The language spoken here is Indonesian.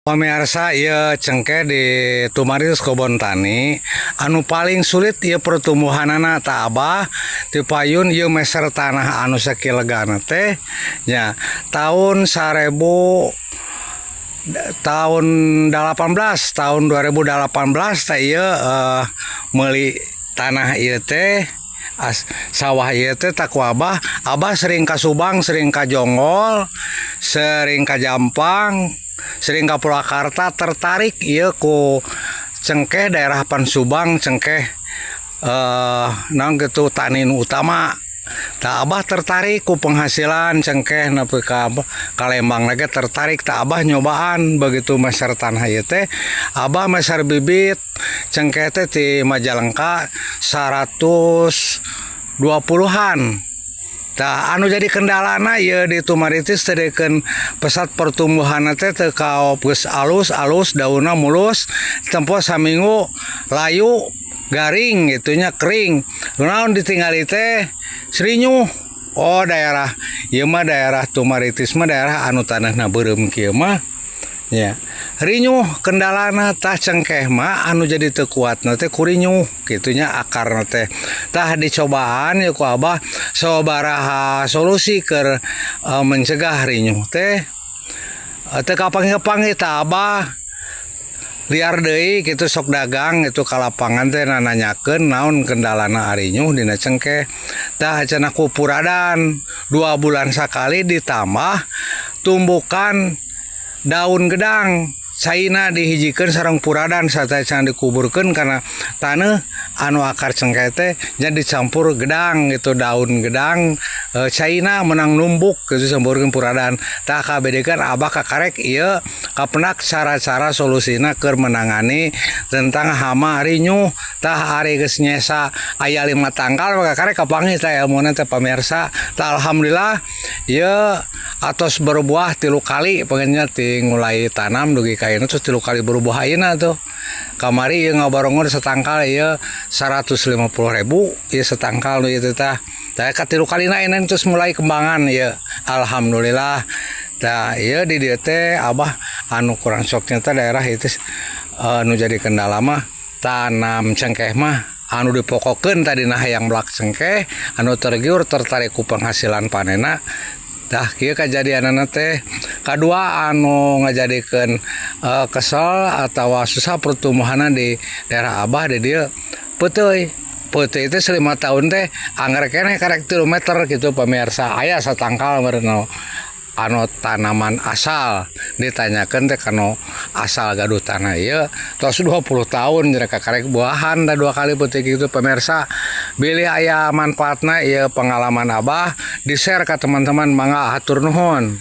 Pemirsa, ieu cengkeh di Tumaritis Kebon Tani anu paling sulit ieu pertumbuhanana ta abah ti payun ieu meser tanah anu sakilegana teh nya tahun 18 tahun 2018 teh ieu meuli tanah ieu teh sawah ieu teh tak ku abah sering ka Subang, sering ka Jonggol, sering ka Jampang, sering ka Purwakarta, tertarik ieu ku cengkeh daerah Pan Subang, cengkeh naon gitu tanin utama. Tak abah tertarik ku penghasilan cengkeh nepi ka Lembang lagi tertarik tak abah nyobaan begitu meser tanah ieu teh abah meser bibit cengkeh teh ti Majalengka 120-an. Tah anu jadi kendalana ieu di Tumaritis teh deukeun pesat pertumbuhanna teh teu kaop geus alus daunna mulus tempo saminggu layu garing gitunya kering. Naon ditinggali teh Srinyuh. Oh daerah ieu mah daerah Tumaritis mah daerah anu tanahna beureum kieu mah ya. Rinyuh kendalana tah cengkeh mah anu jadi teu kuatna teh kurinyuh gitunya akarna teh. Tah dicobaan ya ku abah sabaraha solusi keur mencegah rinyuh teh. Teu kapanggih-panggih tah abah liar deui kitu sok dagang itu ka lapangan teh nanyakeun naon kendalana ari nyuh dina cengkeh. Tah cenah ku puradan 2 bulan sakali ditambah tumbukan daun gedang caina dihijikeun sareng puradan sataya can dikuburkeun kana taneuh anu akar cengkeh teh jadi dicampur gedang gitu daun gedang caina menang numbuk gitu campurkeun puradan. Tah kabedekeun abah kakarek ieu kapenak cara-cara solusina keur menangani tentang hama rinyuh. Tah ari geus nyesa aya 5 tangkal maka karek kapanggih teh ilmuna teh pamirsa. Tah alhamdulillah ieu atos berbuah 3 kali pengennya ti ngulai tanam dugi ka ieu terus 3 kali berbuah ayeuna tuh. Kamari ieu ngabarongon setangkal ieu 150.000 ieu setangkal nu ieu tah. Tah ka 3 kalina ini terus mulai kembangan ieu. Alhamdulillah. Tah ieu di dieu teh abah anu kurang soknya teh daerah itu anu jadi kendala mah tanam cengkeh mah anu dipokokeun tadi nah hayang blak cengkeh anu tergiur tertarik ku penghasilan panenna. Tah kieu kajadianana teh kadua anu ngajadikeun kesel atawa susah pertumbuhanna di daerah abah di dieu peuteuy teh 5 tahun teh anggar keneh karek 3 meter gitu pemirsa. Aya satangkal meureun anu tanaman asal ditanyakeun teh kanu asal gaduh tanah ieu tos 20 tahun jadi karek buahan da 2 kali peuting kitu pemirsa. Bilih aya manfaatna ieu pengalaman abah di-share ka teman-teman mangga hatur nuhun.